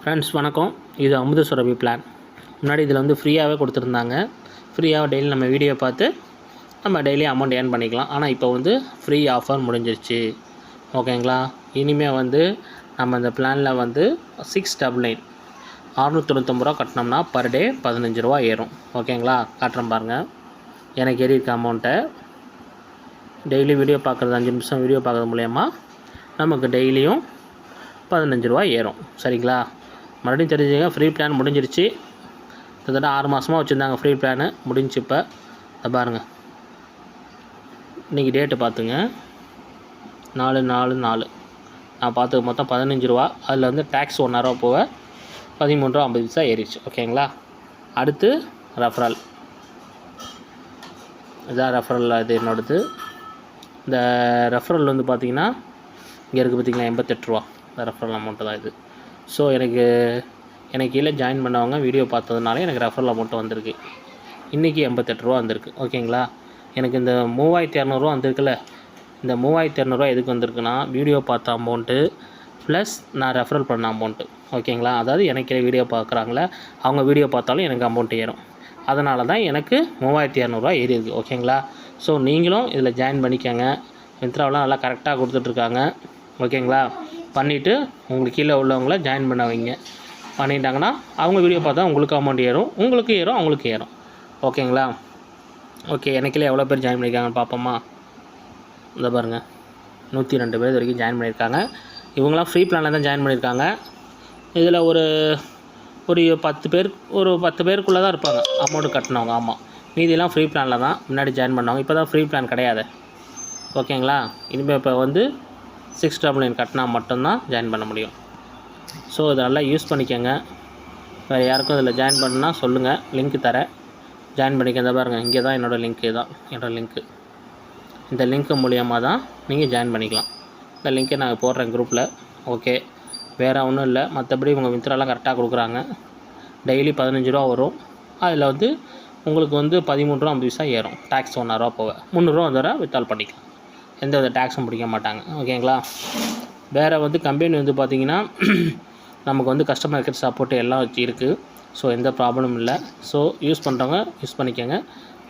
Friends வணக்கம். இது அமுத சுரபி பிளான். முன்னாடி இதில் வந்து ஃப்ரீயாகவே கொடுத்துருந்தாங்க. ஃப்ரீயாக டெய்லி நம்ம வீடியோ பார்த்து நம்ம டெய்லி அமௌண்ட் ஏர்ன் பண்ணிக்கலாம். ஆனால் இப்போ வந்து ஃப்ரீ ஆஃபர் முடிஞ்சிருச்சு. ஓகேங்களா? இனிமேல் வந்து நம்ம இந்த பிளானில் வந்து 699 699 ரூபா கட்டினோம்னா பர் டே 15 ரூபா ஏறும். ஓகேங்களா? காட்டுறேன் பாருங்கள். எனக்கு ஏறி இருக்க அமௌண்ட்டை டெய்லி வீடியோ பார்க்குறது 5 நிமிஷம் வீடியோ பார்க்குறது மூலயமா நமக்கு டெய்லியும் 15 ரூபா ஏறும். சரிங்களா? மறுபடியும் தெரிஞ்சுங்க, ஃப்ரீ பிளான் முடிஞ்சிருச்சு. கிட்டத்தட்ட 6 மாதமாக வச்சுருந்தாங்க ஃப்ரீ பிளானு. முடிஞ்சு இப்போ அதை பாருங்கள். இன்றைக்கி டேட்டு பார்த்துங்க, 4/4/4. நான் பார்த்து மொத்தம் 15 ரூபா. அதில் வந்து டேக்ஸ் 1 ரூபா போக 13 ரூபா 50 பைசா ஏறிடுச்சு. ஓகேங்களா? அடுத்து ரெஃபரல். இதான் ரெஃபரல். இது என்னோடது. இந்த ரெஃபரல் வந்து பார்த்திங்கன்னா இங்கே இருக்குது பார்த்திங்களா, 88 ரூபா. இந்த ரெஃபரல் அமௌண்ட்டு தான் இது. ஸோ எனக்கு கீழே ஜாயின் பண்ணவங்க வீடியோ பார்த்ததுனால எனக்கு ரெஃபரல் அமௌண்ட்டு வந்திருக்கு. இன்றைக்கி 88 ரூபா வந்திருக்கு. ஓகேங்களா? எனக்கு இந்த 3200 ரூபா வந்திருக்குல்ல, இந்த 3200 ரூபா எதுக்கு வந்திருக்குன்னா, வீடியோ பார்த்த அமௌண்ட்டு ப்ளஸ் நான் ரெஃபரல் பண்ண அமௌண்ட்டு. ஓகேங்களா? அதாவது எனக்கு கீழே வீடியோ பார்க்குறாங்களே, அவங்க வீடியோ பார்த்தாலும் எனக்கு அமௌண்ட் ஏறும். அதனால தான் எனக்கு 3200 ரூபா ஏறி இருக்குது. ஓகேங்களா? ஸோ நீங்களும் இதில் ஜாயின் பண்ணிக்கோங்க. மிந்த்ராவெலாம் நல்லா கரெக்டாக கொடுத்துட்ருக்காங்க. ஓகேங்களா? பண்ணிவிட்டு உங்களுக்கு கீழே உள்ளவங்கள ஜாயின் பண்ண வைங்க. பண்ணிட்டாங்கன்னா அவங்க வீடியோ பார்த்தா உங்களுக்கு அமௌண்ட் ஏறும், உங்களுக்கு ஏறும், அவங்களுக்கு ஏறும். ஓகேங்களா? ஓகே, எனக்குள்ளே எவ்வளோ பேர் ஜாயின் பண்ணியிருக்காங்கன்னு பார்ப்போமா? இந்த பாருங்கள், 102 பேர் வரைக்கும் ஜாயின் பண்ணியிருக்காங்க. இவங்களாம் ஃப்ரீ பிளானில் தான் ஜாயின் பண்ணியிருக்காங்க. இதில் ஒரு 10 பேருக்குள்ளே தான் இருப்பாங்க அமௌண்ட்டு கட்டினவங்க. ஆமாம், மீதியெல்லாம் ஃப்ரீ பிளானில் தான் முன்னாடி ஜாயின் பண்ணவங்க. இப்போ தான் ஃப்ரீ பிளான் கிடையாது. ஓகேங்களா? இனிமேல் இப்போ வந்து 699 கட்டினா மட்டும்தான் ஜாயின் பண்ண முடியும். ஸோ இதை நல்லா யூஸ் பண்ணிக்கோங்க. வேறு யாருக்கும் இதில் ஜாயின் பண்ணணுன்னா சொல்லுங்கள், லிங்க் தரேன், ஜாயின் பண்ணிக்க. பாருங்கள், இங்கே தான் என்னோடய லிங்க். தான் என்னோடய லிங்க்கு. இந்த லிங்க்கு மூலியமாக தான் நீங்கள் ஜாயின் பண்ணிக்கலாம். இந்த லிங்க்கை நான் போடுறேன் குரூப்பில். ஓகே, வேறு ஒன்றும் இல்லை. மற்றபடி உங்கள் மித்ராலாம் கரெக்டாக கொடுக்குறாங்க. டெய்லி 15 ரூபா வரும். அதில் வந்து உங்களுக்கு வந்து 13 ரூபா 50 பைசா ஏறும். டேக்ஸ் 1 ரூபா போக 300 ரூபா வந்தவரை வித்தால் பண்ணிக்கலாம். எந்த வித டேக்ஸும் பிடிக்க மாட்டாங்க. ஓகேங்களா? வேறு வந்து கம்பெனி வந்து பார்த்திங்கன்னா நமக்கு வந்து கஸ்டமர் கேர் சப்போர்ட் எல்லாம் வச்சு இருக்குது. ஸோ எந்த ப்ராப்ளமும் இல்லை. ஸோ யூஸ் பண்ணுறவங்க யூஸ் பண்ணிக்கோங்க.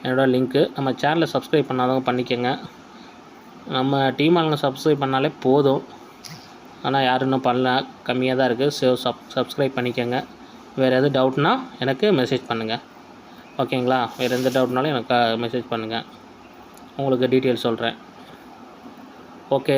என்னோடய லிங்க்கு. நம்ம சேனலை சப்ஸ்கிரைப் பண்ணாதவங்க பண்ணிக்கோங்க. நம்ம டீம் ஆளுங்க சப்ஸ்கிரைப் பண்ணாலே போதும். ஆனால் யாரும் இன்னும் பண்ணல, கம்மியாக தான் இருக்குது. ஸோ சப்ஸ்கிரைப் பண்ணிக்கோங்க. வேறு எதுவும் டவுட்னா எனக்கு மெசேஜ் பண்ணுங்கள். ஓகேங்களா? வேறு எந்த டவுட்னாலும் எனக்கு மெசேஜ் பண்ணுங்கள். உங்களுக்கு டீட்டெயில் சொல்கிறேன். ஓகே.